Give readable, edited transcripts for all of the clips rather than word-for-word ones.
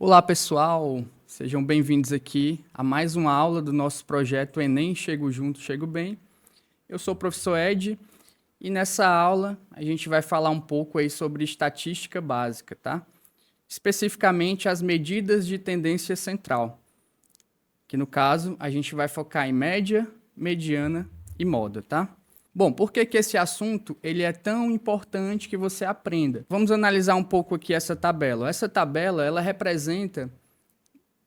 Olá, pessoal! Sejam bem-vindos aqui a mais uma aula do nosso projeto Enem Chego Junto, Chego Bem. Eu sou o professor Ed e nessa aula a gente vai falar um pouco aí sobre estatística básica, tá? Especificamente as medidas de tendência central, que no caso a gente vai focar em média, mediana e moda, tá? Bom, por que esse assunto ele é tão importante que você aprenda? Vamos analisar um pouco aqui essa tabela. Essa tabela ela representa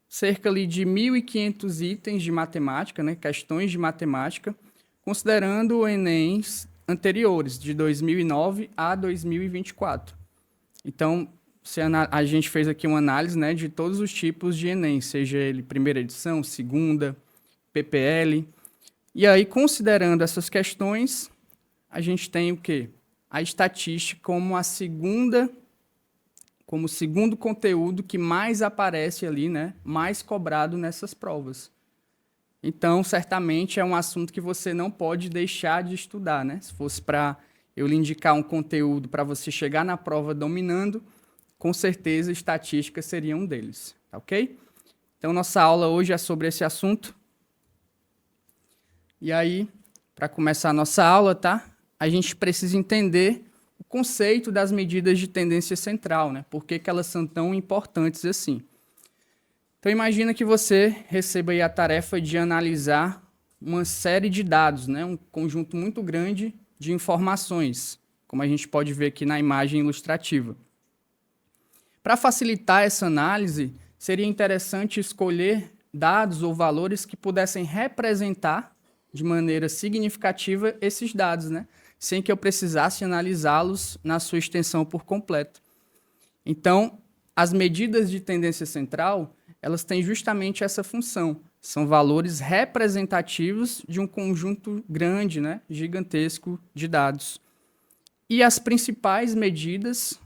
cerca ali de 1.500 itens de matemática, né, questões de matemática, considerando o Enem anteriores, de 2009 a 2024. Então, a gente fez aqui uma análise, né, de todos os tipos de Enem, seja ele primeira edição, segunda, PPL. E aí, considerando essas questões, a gente tem o quê? A estatística como como o segundo conteúdo que mais aparece ali, né? Mais cobrado nessas provas. Então, certamente é um assunto que você não pode deixar de estudar, né? Se fosse para eu lhe indicar um conteúdo para você chegar na prova dominando, com certeza estatística seria um deles, tá ok? Então, nossa aula hoje é sobre esse assunto. E aí, para começar a nossa aula, tá? A gente precisa entender o conceito das medidas de tendência central, né? Por que elas são tão importantes assim? Então, imagina que você receba aí a tarefa de analisar uma série de dados, né? Um conjunto muito grande de informações, como a gente pode ver aqui na imagem ilustrativa. Para facilitar essa análise, seria interessante escolher dados ou valores que pudessem representar de maneira significativa esses dados, né? Sem que eu precisasse analisá-los na sua extensão por completo. Então, as medidas de tendência central, elas têm justamente essa função. São valores representativos de um conjunto grande, né? Gigantesco de dados. E as principais medidas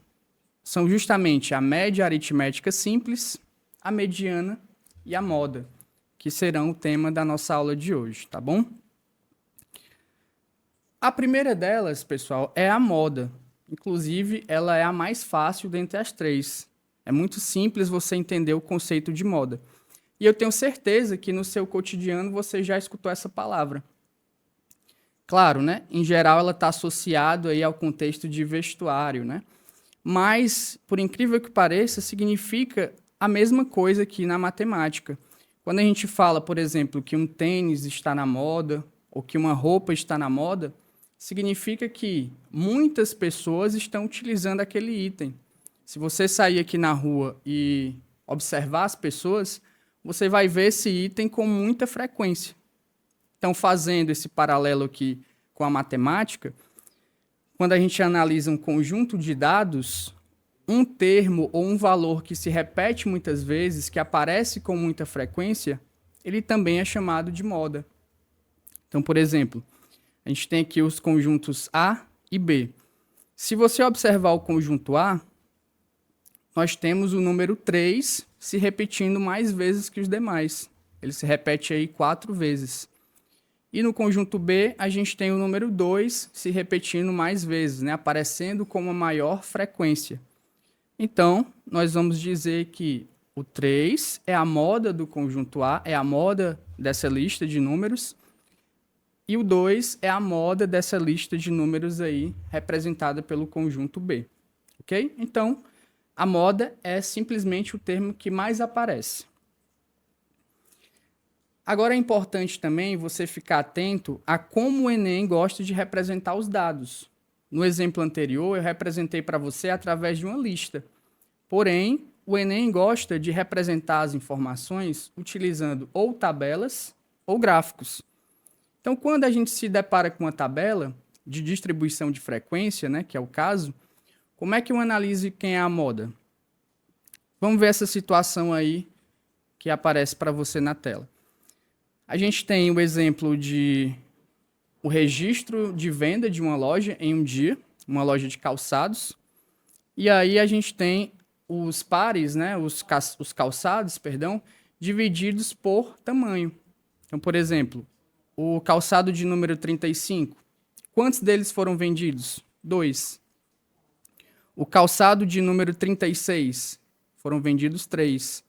são justamente a média aritmética simples, a mediana e a moda, que serão o tema da nossa aula de hoje, tá bom? A primeira delas, pessoal, é a moda. Inclusive, ela é a mais fácil dentre as três. É muito simples você entender o conceito de moda. E eu tenho certeza que no seu cotidiano você já escutou essa palavra. Claro, né? Em geral, ela está associada aí ao contexto de vestuário, né? Mas, por incrível que pareça, significa a mesma coisa aqui na matemática. Quando a gente fala, por exemplo, que um tênis está na moda ou que uma roupa está na moda, significa que muitas pessoas estão utilizando aquele item. Se você sair aqui na rua e observar as pessoas, você vai ver esse item com muita frequência. Então, fazendo esse paralelo aqui com a matemática, quando a gente analisa um conjunto de dados, um termo ou um valor que se repete muitas vezes, que aparece com muita frequência, ele também é chamado de moda. Então, por exemplo, a gente tem aqui os conjuntos A e B. Se você observar o conjunto A, nós temos o número 3 se repetindo mais vezes que os demais. Ele se repete aí 4 vezes. E no conjunto B, a gente tem o número 2 se repetindo mais vezes, né? Aparecendo com uma maior frequência. Então, nós vamos dizer que o 3 é a moda do conjunto A, é a moda dessa lista de números, e o 2 é a moda dessa lista de números aí, representada pelo conjunto B. Ok? Então, a moda é simplesmente o termo que mais aparece. Agora é importante também você ficar atento a como o Enem gosta de representar os dados. No exemplo anterior, eu representei para você através de uma lista. Porém, o Enem gosta de representar as informações utilizando ou tabelas ou gráficos. Então, quando a gente se depara com uma tabela de distribuição de frequência, né, que é o caso, como é que eu analiso quem é a moda? Vamos ver essa situação aí que aparece para você na tela. A gente tem o exemplo de o registro de venda de uma loja em um dia, uma loja de calçados. E aí a gente tem os pares, né, os calçados, perdão, divididos por tamanho. Então, por exemplo, o calçado de número 35, quantos deles foram vendidos? 2. O calçado de número 36, foram vendidos 3.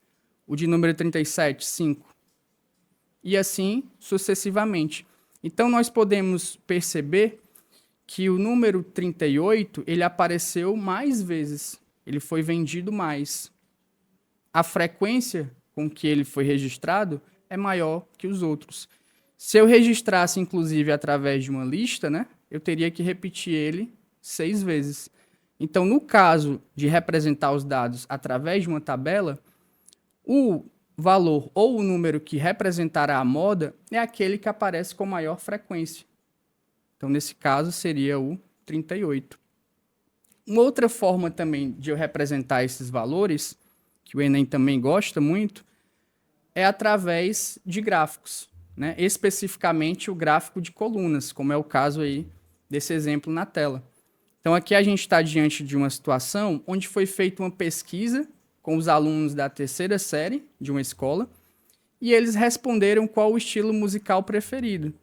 O de número 37, 5. E assim sucessivamente. Então, nós podemos perceber que o número 38, ele apareceu mais vezes. Ele foi vendido mais. A frequência com que ele foi registrado é maior que os outros. Se eu registrasse, inclusive, através de uma lista, né, eu teria que repetir ele 6 vezes. Então, no caso de representar os dados através de uma tabela, o valor ou o número que representará a moda é aquele que aparece com maior frequência. Então, nesse caso, seria o 38. Uma outra forma também de eu representar esses valores, que o Enem também gosta muito, é através de gráficos, né? Especificamente o gráfico de colunas, como é o caso aí desse exemplo na tela. Então, aqui a gente está diante de uma situação onde foi feita uma pesquisa com os alunos da 3ª série de uma escola e eles responderam qual o estilo musical preferido.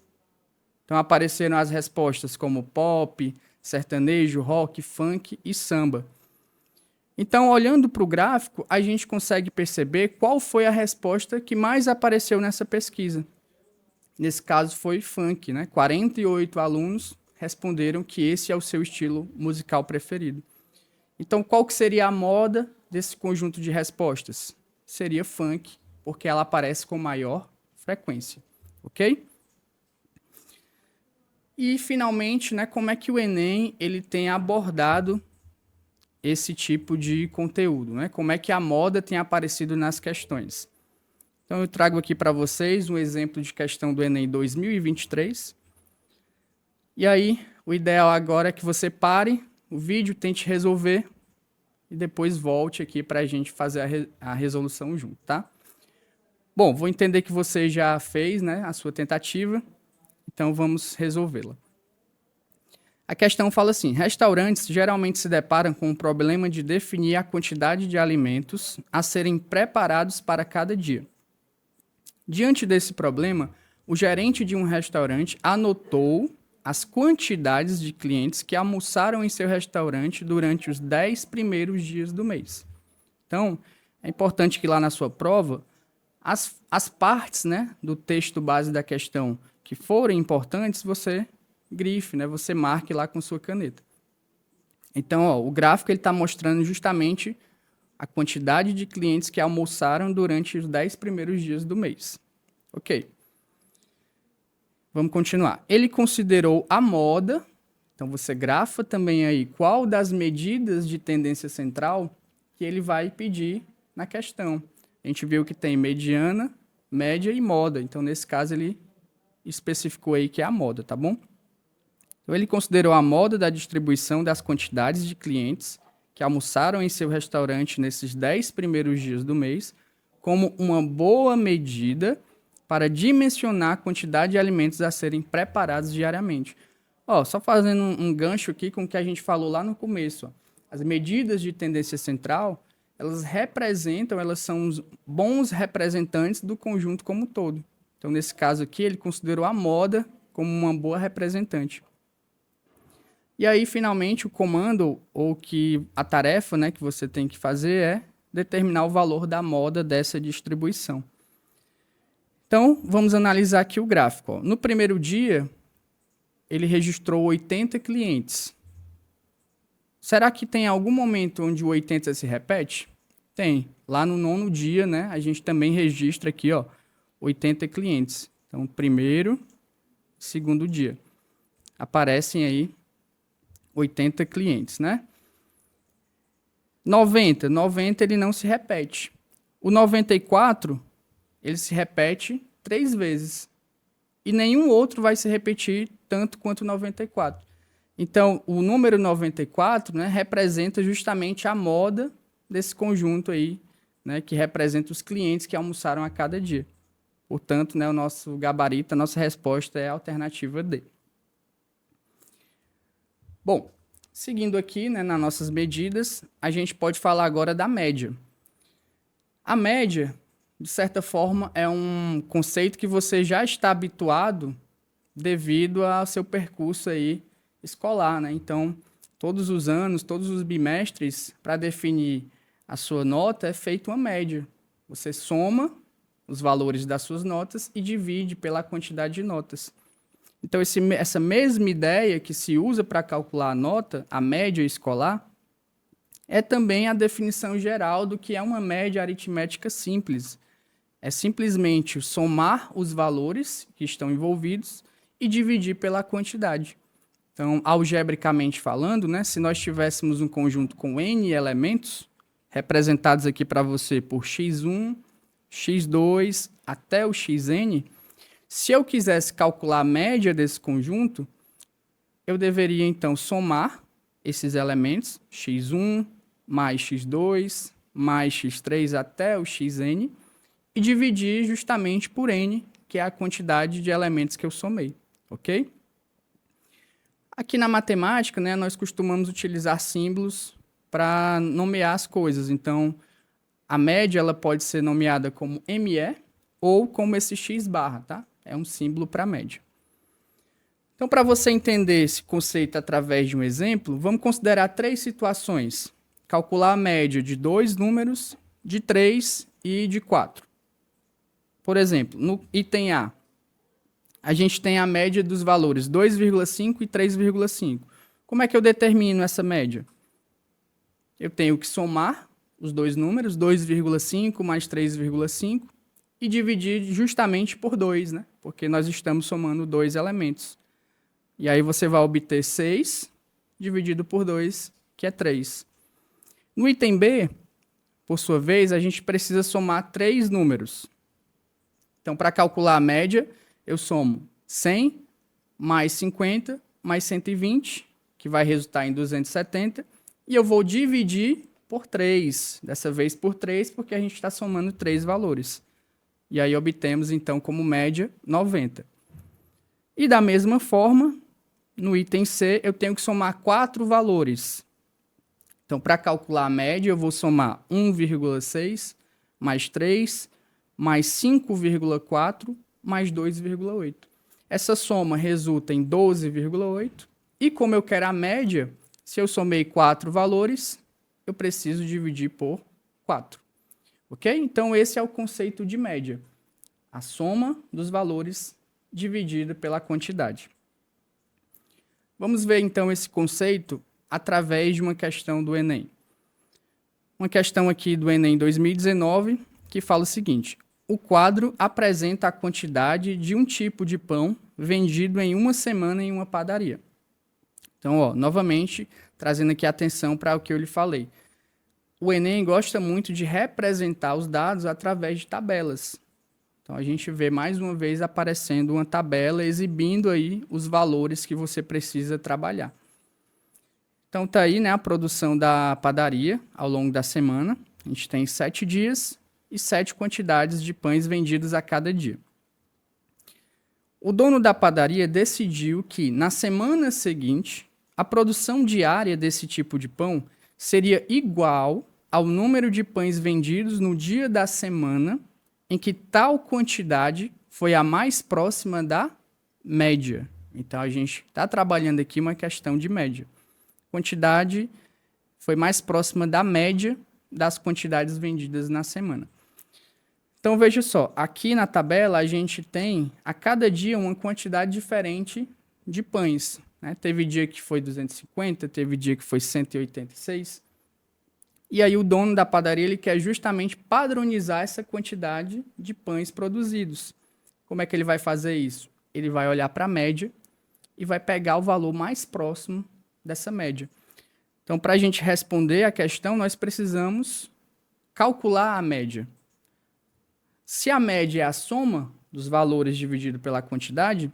Então, apareceram as respostas como pop, sertanejo, rock, funk e samba. Então, olhando para o gráfico, a gente consegue perceber qual foi a resposta que mais apareceu nessa pesquisa. Nesse caso, foi funk, né? 48 alunos responderam que esse é o seu estilo musical preferido. Então, qual que seria a moda desse conjunto de respostas? Seria funk, porque ela aparece com maior frequência, ok? E, finalmente, né, como é que o Enem ele tem abordado esse tipo de conteúdo, né? Como é que a moda tem aparecido nas questões. Então, eu trago aqui para vocês um exemplo de questão do Enem 2023. E aí, o ideal agora é que você pare o vídeo, tente resolver e depois volte aqui para a gente fazer a resolução junto, tá? Bom, vou entender que você já fez, né, a sua tentativa. Então, vamos resolvê-la. A questão fala assim: restaurantes geralmente se deparam com o problema de definir a quantidade de alimentos a serem preparados para cada dia. Diante desse problema, o gerente de um restaurante anotou as quantidades de clientes que almoçaram em seu restaurante durante os 10 primeiros dias do mês. Então, é importante que lá na sua prova, as partes, né, do texto base da questão que forem importantes, você grife, né? Você marque lá com sua caneta. Então, ó, o gráfico está mostrando justamente a quantidade de clientes que almoçaram durante os 10 primeiros dias do mês. Ok. Vamos continuar. Ele considerou a moda, então você grafa também aí qual das medidas de tendência central que ele vai pedir na questão. A gente viu que tem mediana, média e moda. Então, nesse caso, ele especificou aí que é a moda, tá bom? Então, ele considerou a moda da distribuição das quantidades de clientes que almoçaram em seu restaurante nesses 10 primeiros dias do mês como uma boa medida para dimensionar a quantidade de alimentos a serem preparados diariamente. Ó, só fazendo um gancho aqui com o que a gente falou lá no começo. Ó. As medidas de tendência central, elas são os bons representantes do conjunto como um todo. Então, nesse caso aqui, ele considerou a moda como uma boa representante. E aí, finalmente, o comando, ou que a tarefa, né, que você tem que fazer é determinar o valor da moda dessa distribuição. Então, vamos analisar aqui o gráfico. Ó. No primeiro dia, ele registrou 80 clientes. Será que tem algum momento onde o 80 se repete? Tem. Lá no 9º dia, né, a gente também registra aqui, ó, 80 clientes. Então, primeiro, segundo dia. Aparecem aí 80 clientes, né? 90 ele não se repete. O 94, ele se repete 3 vezes. E nenhum outro vai se repetir tanto quanto o 94. Então, o número 94, né, representa justamente a moda desse conjunto aí, né, que representa os clientes que almoçaram a cada dia. Portanto, né, o nosso gabarito, a nossa resposta é a alternativa D. Bom, seguindo aqui, né, nas nossas medidas, a gente pode falar agora da média. A média, de certa forma, é um conceito que você já está habituado devido ao seu percurso aí escolar, né? Então, todos os anos, todos os bimestres, para definir a sua nota, é feita uma média. Você soma os valores das suas notas e divide pela quantidade de notas. Então, essa mesma ideia que se usa para calcular a nota, a média escolar, é também a definição geral do que é uma média aritmética simples. É simplesmente somar os valores que estão envolvidos e dividir pela quantidade. Então, algebricamente falando, né, se nós tivéssemos um conjunto com n elementos, representados aqui para você por x1, x2 até o xn, se eu quisesse calcular a média desse conjunto, eu deveria então somar esses elementos, x1 mais x2 mais x3 até o xn, e dividir justamente por n, que é a quantidade de elementos que eu somei, ok? Aqui na matemática, né, nós costumamos utilizar símbolos para nomear as coisas. Então, a média ela pode ser nomeada como ME ou como esse x barra, tá? É um símbolo para média. Então, para você entender esse conceito através de um exemplo, vamos considerar 3 situações. Calcular a média de 2 números, de 3 e de 4. Por exemplo, no item A, a gente tem a média dos valores 2,5 e 3,5. Como é que eu determino essa média? Eu tenho que somar os dois números, 2,5 mais 3,5, e dividir justamente por 2, né? Porque nós estamos somando 2 elementos. E aí você vai obter 6 dividido por 2, que é 3. No item B, por sua vez, a gente precisa somar 3 números. Então, para calcular a média, eu somo 100 mais 50 mais 120, que vai resultar em 270, e eu vou dividir por 3, dessa vez por 3, porque a gente está somando 3 valores. E aí obtemos, então, como média, 90. E da mesma forma, no item C, eu tenho que somar 4 valores. Então, para calcular a média, eu vou somar 1,6 mais 3 mais 5,4 mais 2,8. Essa soma resulta em 12,8. E como eu quero a média, se eu somei 4 valores, eu preciso dividir por 4. Ok? Então, esse é o conceito de média. A soma dos valores dividida pela quantidade. Vamos ver, então, esse conceito através de uma questão do Enem. Uma questão aqui do Enem 2019, que fala o seguinte: o quadro apresenta a quantidade de um tipo de pão vendido em uma semana em uma padaria. Então, ó, novamente, trazendo aqui atenção para o que eu lhe falei. O Enem gosta muito de representar os dados através de tabelas. Então, a gente vê mais uma vez aparecendo uma tabela exibindo aí os valores que você precisa trabalhar. Então, tá aí, né, a produção da padaria ao longo da semana. A gente tem 7 dias e 7 quantidades de pães vendidos a cada dia. O dono da padaria decidiu que, na semana seguinte, a produção diária desse tipo de pão seria igual ao número de pães vendidos no dia da semana em que tal quantidade foi a mais próxima da média. Então, a gente está trabalhando aqui uma questão de média. Quantidade foi mais próxima da média das quantidades vendidas na semana. Então, veja só, aqui na tabela a gente tem a cada dia uma quantidade diferente de pães, né? Teve dia que foi 250, teve dia que foi 186. E aí o dono da padaria ele quer justamente padronizar essa quantidade de pães produzidos. Como é que ele vai fazer isso? Ele vai olhar para a média e vai pegar o valor mais próximo dessa média. Então, para a gente responder a questão, nós precisamos calcular a média. Se a média é a soma dos valores dividido pela quantidade,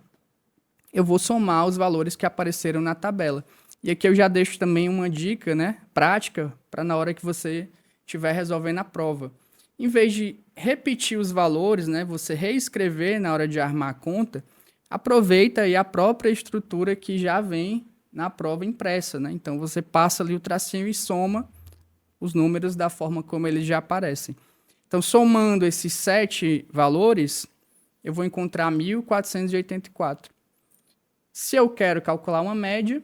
eu vou somar os valores que apareceram na tabela. E aqui eu já deixo também uma dica, né, prática para na hora que você estiver resolvendo a prova. Em vez de repetir os valores, né, você reescrever na hora de armar a conta, aproveita aí a própria estrutura que já vem na prova impressa, né? Então você passa ali o tracinho e soma os números da forma como eles já aparecem. Então, somando esses 7 valores, eu vou encontrar 1.484. Se eu quero calcular uma média,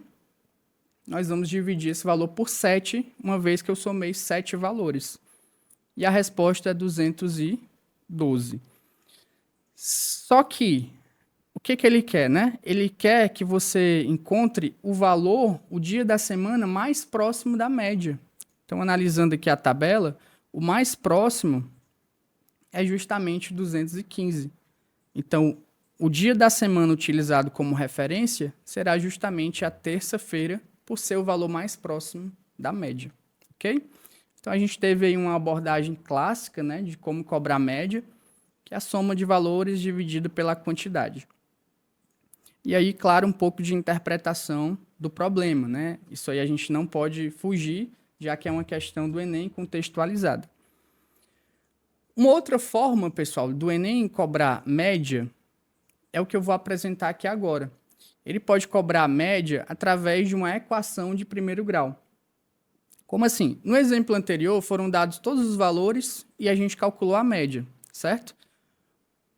nós vamos dividir esse valor por 7, uma vez que eu somei 7 valores. E a resposta é 212. Só que, o que ele quer, né? Ele quer que você encontre o valor, o dia da semana mais próximo da média. Então, analisando aqui a tabela, o mais próximo é justamente 215. Então, o dia da semana utilizado como referência será justamente a terça-feira, por ser o valor mais próximo da média, ok? Então, a gente teve aí uma abordagem clássica, né, de como cobrar média, que é a soma de valores dividido pela quantidade. E aí, claro, um pouco de interpretação do problema, né? Isso aí a gente não pode fugir, já que é uma questão do Enem contextualizada. Uma outra forma, pessoal, do Enem cobrar média é o que eu vou apresentar aqui agora. Ele pode cobrar a média através de uma equação de primeiro grau. Como assim? No exemplo anterior, foram dados todos os valores e a gente calculou a média, certo?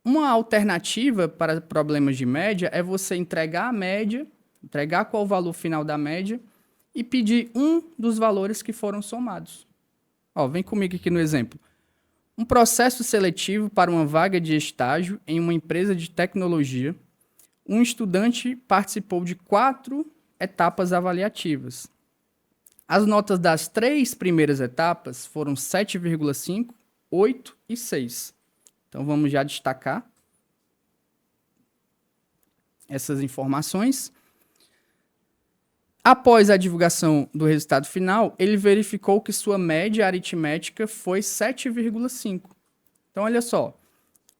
Uma alternativa para problemas de média é você entregar a média, entregar qual o valor final da média e pedir um dos valores que foram somados. Ó, vem comigo aqui no exemplo. Um processo seletivo para uma vaga de estágio em uma empresa de tecnologia. Um estudante participou de 4 etapas avaliativas. As notas das 3 primeiras etapas foram 7,5, 8 e 6. Então, vamos já destacar essas informações. Após a divulgação do resultado final, ele verificou que sua média aritmética foi 7,5. Então, olha só,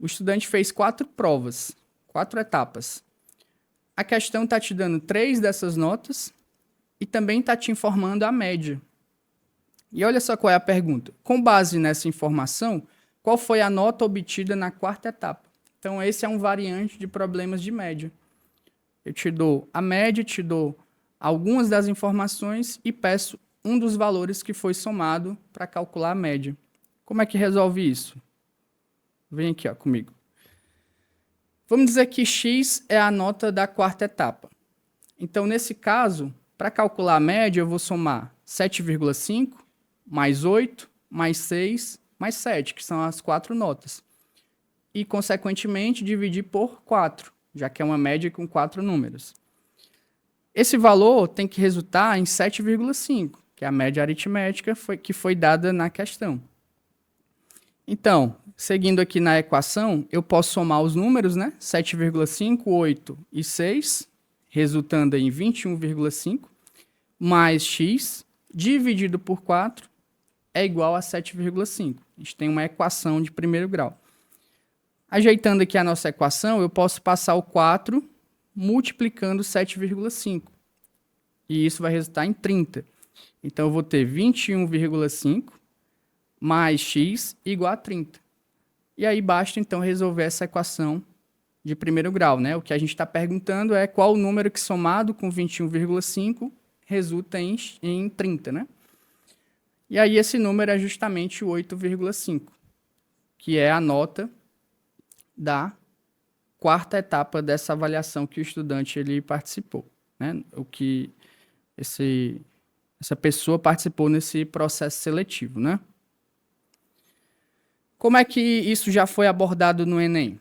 o estudante fez 4 provas, 4 etapas. A questão está te dando 3 dessas notas e também está te informando a média. E olha só qual é a pergunta. Com base nessa informação, qual foi a nota obtida na 4ª etapa? Então, esse é um variante de problemas de média. Eu te dou a média, te dou algumas das informações e peço um dos valores que foi somado para calcular a média. Como é que resolve isso? Vem aqui, ó, comigo. Vamos dizer que X é a nota da 4ª etapa. Então, nesse caso, para calcular a média, eu vou somar 7,5 mais 8 mais 6 mais 7, que são as 4 notas. E, consequentemente, dividir por 4, já que é uma média com 4 números. Esse valor tem que resultar em 7,5, que é a média aritmética que foi dada na questão. Então, seguindo aqui na equação, eu posso somar os números, né? 7,5, 8 e 6, resultando em 21,5, mais x dividido por 4 é igual a 7,5. A gente tem uma equação de primeiro grau. Ajeitando aqui a nossa equação, eu posso passar o 4 multiplicando 7,5. E isso vai resultar em 30. Então, eu vou ter 21,5 mais x igual a 30. E aí basta, então, resolver essa equação de primeiro grau, né? O que a gente está perguntando é qual o número que somado com 21,5 resulta em 30, né? E aí esse número é justamente o 8,5, que é a nota da 4ª etapa dessa avaliação que o estudante ele participou, né? O que essa pessoa participou nesse processo seletivo, né? Como é que isso já foi abordado no Enem?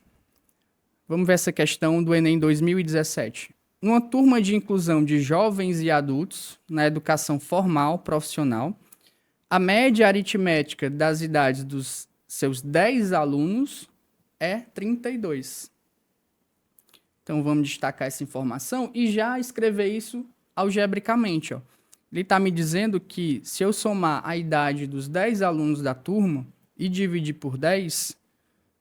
Vamos ver essa questão do Enem 2017. Numa turma de inclusão de jovens e adultos na educação formal profissional, a média aritmética das idades dos seus 10 alunos é 32. Então, vamos destacar essa informação e já escrever isso algebricamente. Ó. Ele está me dizendo que se eu somar a idade dos 10 alunos da turma e dividir por 10,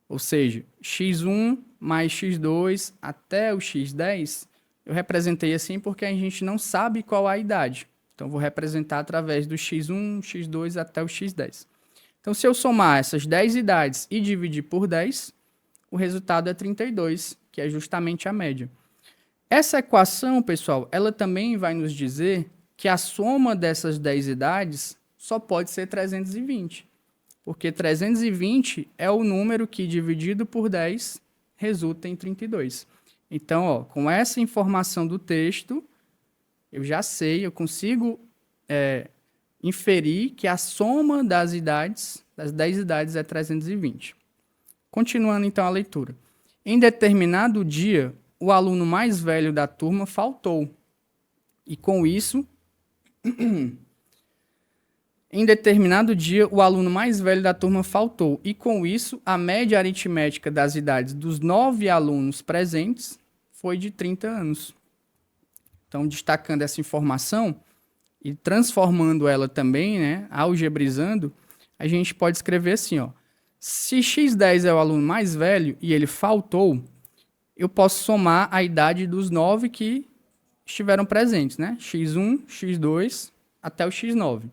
ou seja, x1 mais x2 até o x10, eu representei assim porque a gente não sabe qual a idade. Então, vou representar através do x1, x2 até o x10. Então, se eu somar essas 10 idades e dividir por 10, o resultado é 32, que é justamente a média. Essa equação, pessoal, ela também vai nos dizer que a soma dessas 10 idades só pode ser 320. Porque 320 é o número que, dividido por 10, resulta em 32. Então, ó, com essa informação do texto, eu já sei, eu consigo inferir que a soma das 10 idades é 320. Continuando então a leitura. Em determinado dia, o aluno mais velho da turma faltou. E com isso, em determinado dia, o aluno mais velho da turma faltou. E com isso, a média aritmética das idades dos 9 alunos presentes foi de 30 anos. Então, destacando essa informação e transformando ela também, né, algebrizando, a gente pode escrever assim, ó. Se x10 é o aluno mais velho e ele faltou, eu posso somar a idade dos 9 que estiveram presentes, né? x1, x2 até o x9.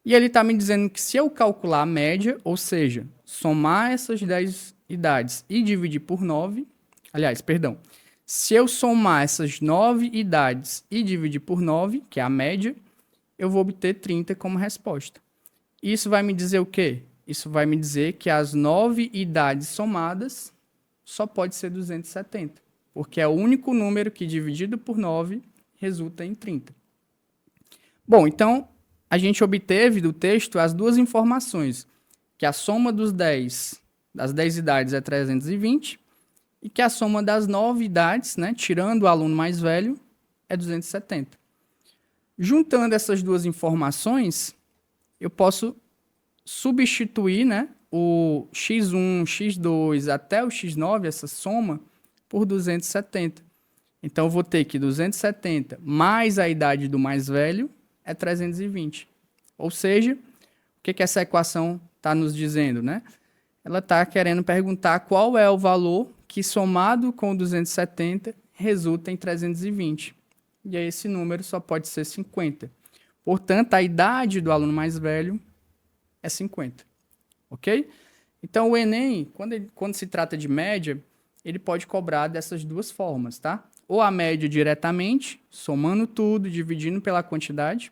E ele está me dizendo que se eu calcular a média, ou seja, somar essas 10 idades e dividir por 9, aliás, perdão, se eu somar essas 9 idades e dividir por 9, que é a média, eu vou obter 30 como resposta. Isso vai me dizer o quê? Isso vai me dizer que as 9 idades somadas só pode ser 270, porque é o único número que, dividido por 9, resulta em 30. Bom, então, a gente obteve do texto as duas informações, que a soma das 10 idades é 320 e que a soma das 9 idades, né, tirando o aluno mais velho, é 270. Juntando essas duas informações, eu posso substituir, né, o x1, x2 até o x9, essa soma, por 270. Então, eu vou ter que 270 mais a idade do mais velho é 320. Ou seja, o que essa equação está nos dizendo, né? Ela está querendo perguntar qual é o valor que, somado com 270, resulta em 320. E aí esse número só pode ser 50. Portanto, a idade do aluno mais velho é 50. Ok? Então, o Enem, quando se trata de média, ele pode cobrar dessas duas formas, tá? Ou a média diretamente, somando tudo, dividindo pela quantidade,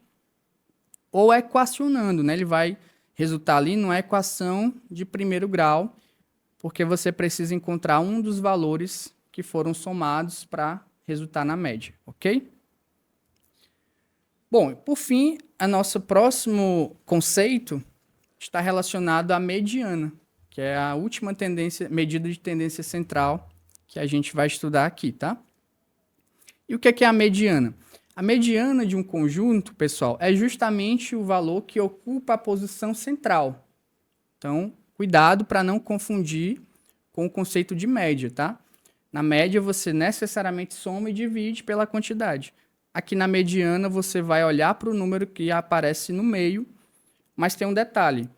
ou equacionando, né? Ele vai resultar ali numa equação de primeiro grau, porque você precisa encontrar um dos valores que foram somados para resultar na média, ok? Bom, por fim, o nosso próximo conceito está relacionado à mediana, que é a última medida de tendência central que a gente vai estudar aqui, tá? E o que é a mediana? A mediana de um conjunto, pessoal, é justamente o valor que ocupa a posição central. Então, cuidado para não confundir com o conceito de média, tá? Na média, você necessariamente soma e divide pela quantidade. Aqui na mediana, você vai olhar para o número que aparece no meio, mas tem um detalhe.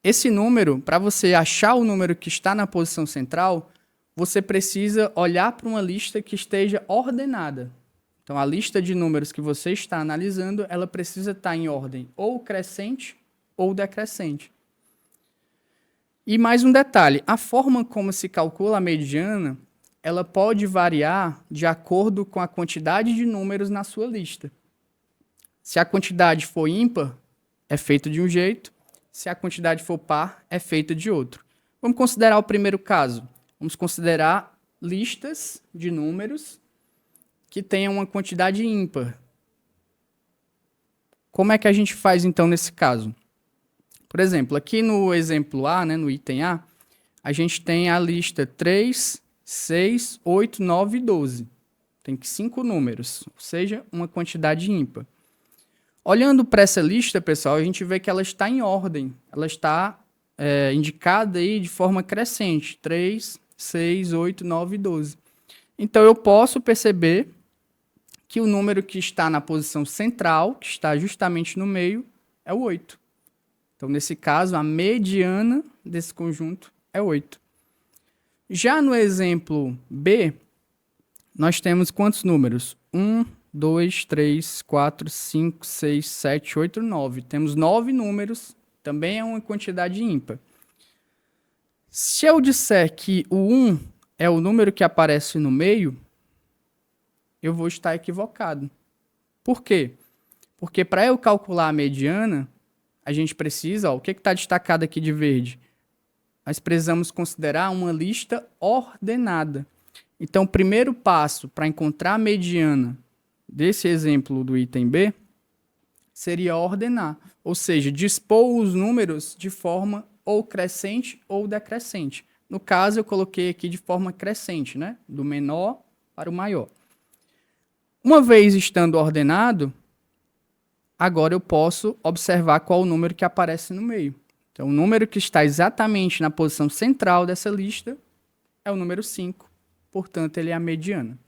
Esse número, para você achar o número que está na posição central, você precisa olhar para uma lista que esteja ordenada. Então, a lista de números que você está analisando, ela precisa estar em ordem ou crescente ou decrescente. E mais um detalhe, a forma como se calcula a mediana, ela pode variar de acordo com a quantidade de números na sua lista. Se a quantidade for ímpar, é feito de um jeito. Se a quantidade for par, é feita de outro. Vamos considerar o primeiro caso. Vamos considerar listas de números que tenham uma quantidade ímpar. Como é que a gente faz, então, nesse caso? Por exemplo, aqui no exemplo A, né, no item A, a gente tem a lista 3, 6, 8, 9 e 12. Tem 5 números, ou seja, uma quantidade ímpar. Olhando para essa lista, pessoal, a gente vê que ela está em ordem. Ela está indicada aí de forma crescente. 3, 6, 8, 9 e 12. Então, eu posso perceber que o número que está na posição central, que está justamente no meio, é o 8. Então, nesse caso, a mediana desse conjunto é 8. Já no exemplo B, nós temos quantos números? 1, 2, 3, 4, 5, 6, 7, 8, 9. Temos 9 números, também é uma quantidade ímpar. Se eu disser que o 1 é o número que aparece no meio, eu vou estar equivocado. Por quê? Porque para eu calcular a mediana, a gente precisa, ó, o que está destacado aqui de verde? Nós precisamos considerar uma lista ordenada. Então, o primeiro passo para encontrar a mediana desse exemplo do item B seria ordenar, ou seja, dispor os números de forma ou crescente ou decrescente. No caso, eu coloquei aqui de forma crescente, né? Do menor para o maior. Uma vez estando ordenado, agora eu posso observar qual o número que aparece no meio. Então, o número que está exatamente na posição central dessa lista é o número 5. Portanto, ele é a mediana.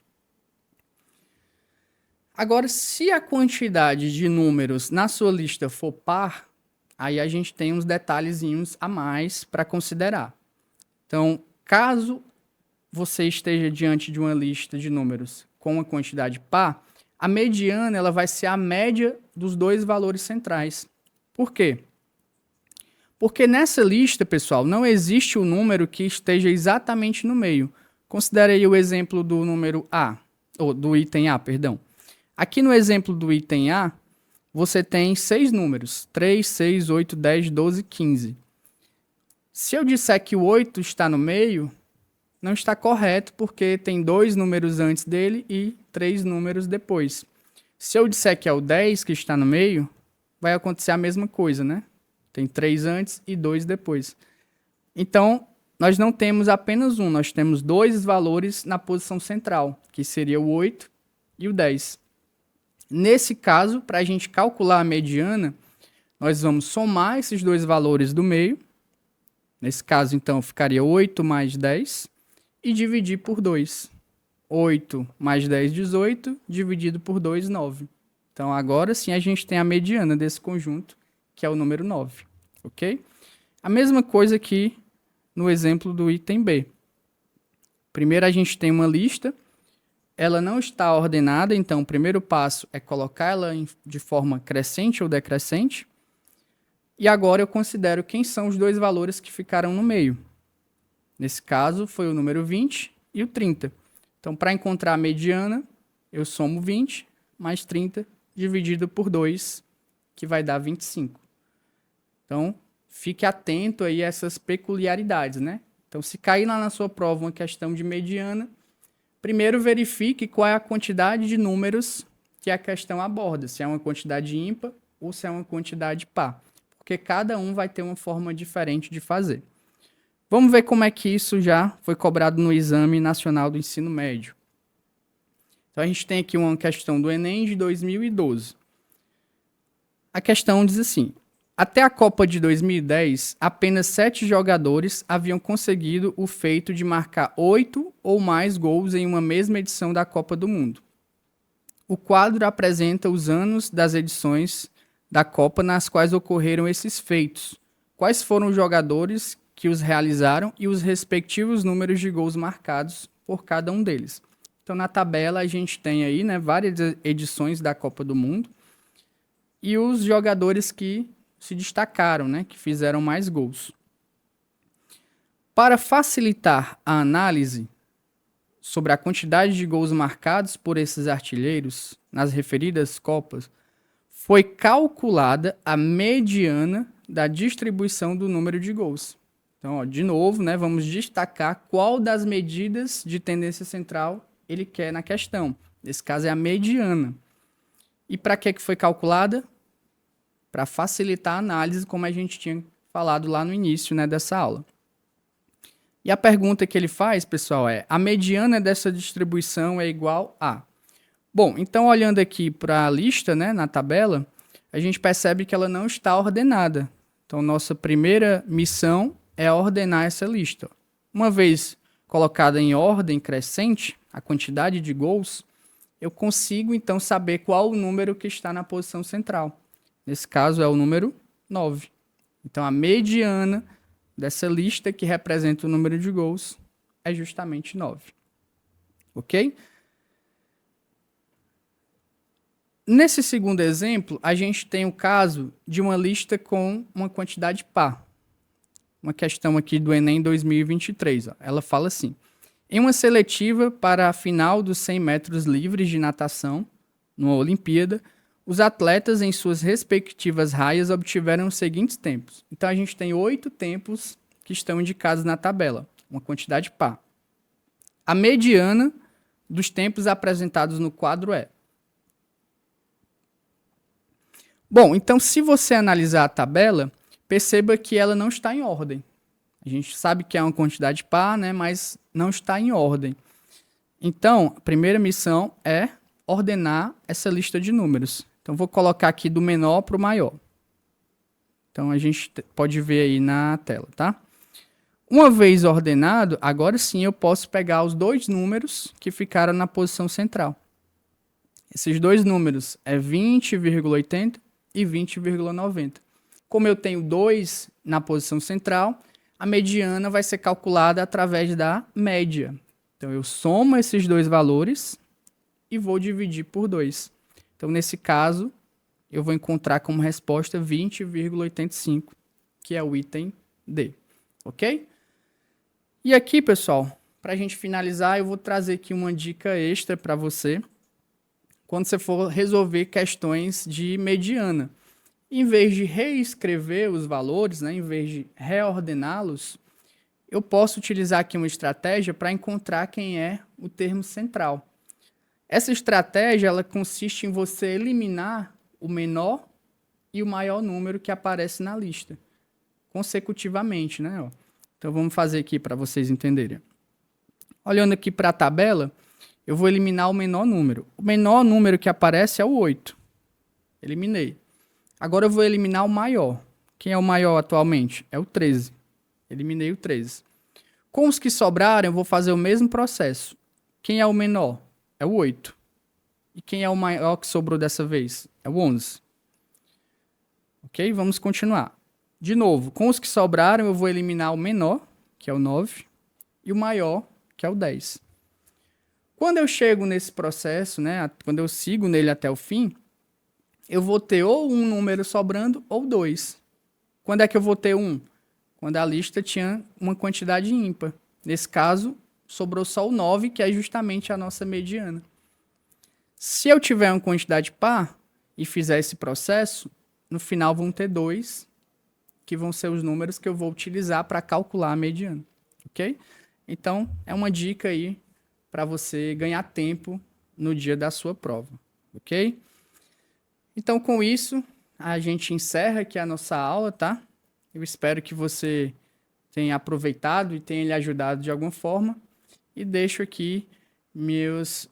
Agora, se a quantidade de números na sua lista for par, aí a gente tem uns detalhezinhos a mais para considerar. Então, caso você esteja diante de uma lista de números com uma quantidade par, a mediana ela vai ser a média dos dois valores centrais. Por quê? Porque nessa lista, pessoal, não existe um número que esteja exatamente no meio. Considere aí o exemplo do número A, ou do item A, perdão. Aqui no exemplo do item A, você tem 6 números, 3, 6, 8, 10, 12, 15. Se eu disser que o 8 está no meio, não está correto, porque tem 2 números antes dele e 3 números depois. Se eu disser que é o 10 que está no meio, vai acontecer a mesma coisa, né? Tem 3 antes e 2 depois. Então, nós não temos apenas um, nós temos 2 valores na posição central, que seria o 8 e o 10. Nesse caso, para a gente calcular a mediana, nós vamos somar esses 2 valores do meio. Nesse caso, então, ficaria 8 mais 10 e dividir por 2. 8 mais 10, 18, dividido por 2, 9. Então, agora sim a gente tem a mediana desse conjunto, que é o número 9. Ok? A mesma coisa aqui no exemplo do item B. Primeiro a gente tem uma lista, ela não está ordenada, então o primeiro passo é colocar ela de forma crescente ou decrescente. E agora eu considero quem são os 2 valores que ficaram no meio. Nesse caso foi o número 20 e o 30. Então, para encontrar a mediana, eu somo 20 mais 30 dividido por 2, que vai dar 25. Então, fique atento aí a essas peculiaridades, né? Então, se cair lá na sua prova uma questão de mediana, primeiro verifique qual é a quantidade de números que a questão aborda, se é uma quantidade ímpar ou se é uma quantidade par, porque cada um vai ter uma forma diferente de fazer. Vamos ver como é que isso já foi cobrado no Exame Nacional do Ensino Médio. Então, a gente tem aqui uma questão do Enem de 2012. A questão diz assim: até a Copa de 2010, apenas 7 jogadores haviam conseguido o feito de marcar 8 ou mais gols em uma mesma edição da Copa do Mundo. O quadro apresenta os anos das edições da Copa nas quais ocorreram esses feitos. Quais foram os jogadores que os realizaram e os respectivos números de gols marcados por cada um deles. Então, na tabela, a gente tem aí, né, várias edições da Copa do Mundo e os jogadores que se destacaram, né, que fizeram mais gols. Para facilitar a análise sobre a quantidade de gols marcados por esses artilheiros nas referidas Copas, foi calculada a mediana da distribuição do número de gols. Então, ó, de novo, né, vamos destacar qual das medidas de tendência central ele quer na questão. Nesse caso é a mediana. E para que foi calculada? Para facilitar a análise, como a gente tinha falado lá no início, né, dessa aula. E a pergunta que ele faz, pessoal, é: a mediana dessa distribuição é igual a... Bom, então olhando aqui para a lista, né, na tabela, a gente percebe que ela não está ordenada. Então, nossa primeira missão é ordenar essa lista. Uma vez colocada em ordem crescente, a quantidade de gols, eu consigo então saber qual o número que está na posição central. Nesse caso é o número 9. Então, a mediana dessa lista que representa o número de gols é justamente 9. Ok? Nesse segundo exemplo, a gente tem o caso de uma lista com uma quantidade par. Uma questão aqui do Enem 2023. Ó. Ela fala assim: em uma seletiva para a final dos 100 metros livres de natação, numa Olimpíada, os atletas em suas respectivas raias obtiveram os seguintes tempos. Então, a gente tem 8 tempos que estão indicados na tabela, uma quantidade par. A mediana dos tempos apresentados no quadro é. Bom, então se você analisar a tabela, perceba que ela não está em ordem. A gente sabe que é uma quantidade par, né, mas não está em ordem. Então, a primeira missão é ordenar essa lista de números. Então, vou colocar aqui do menor para o maior. Então, a gente pode ver aí na tela, tá? Uma vez ordenado, agora sim eu posso pegar os dois números que ficaram na posição central. Esses dois números é 20,80 e 20,90. Como eu tenho 2 na posição central, a mediana vai ser calculada através da média. Então, eu somo esses dois valores e vou dividir por 2. Então, nesse caso, eu vou encontrar como resposta 20,85, que é o item D. Ok? E aqui, pessoal, para a gente finalizar, eu vou trazer aqui uma dica extra para você quando você for resolver questões de mediana. Em vez de reescrever os valores, né, em vez de reordená-los, eu posso utilizar aqui uma estratégia para encontrar quem é o termo central. Essa estratégia ela consiste em você eliminar o menor e o maior número que aparece na lista, consecutivamente, né? Então vamos fazer aqui para vocês entenderem. Olhando aqui para a tabela, eu vou eliminar o menor número. O menor número que aparece é o 8. Eliminei. Agora eu vou eliminar o maior. Quem é o maior atualmente? É o 13. Eliminei o 13. Com os que sobraram, eu vou fazer o mesmo processo. Quem é o menor? É o 8. E quem é o maior que sobrou dessa vez? É o 11. Ok? Vamos continuar. De novo, com os que sobraram, eu vou eliminar o menor, que é o 9, e o maior, que é o 10. Quando eu chego nesse processo, né, quando eu sigo nele até o fim, eu vou ter ou um número sobrando ou 2. Quando é que eu vou ter 1? Quando a lista tinha uma quantidade ímpar. Nesse caso, sobrou só o 9, que é justamente a nossa mediana. Se eu tiver uma quantidade par e fizer esse processo, no final vão ter 2, que vão ser os números que eu vou utilizar para calcular a mediana. Ok? Então, é uma dica aí para você ganhar tempo no dia da sua prova. Ok? Então, com isso, a gente encerra aqui a nossa aula, tá? Eu espero que você tenha aproveitado e tenha lhe ajudado de alguma forma. E deixo aqui meus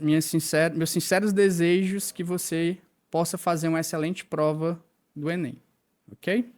sinceros desejos que você possa fazer uma excelente prova do Enem. Ok?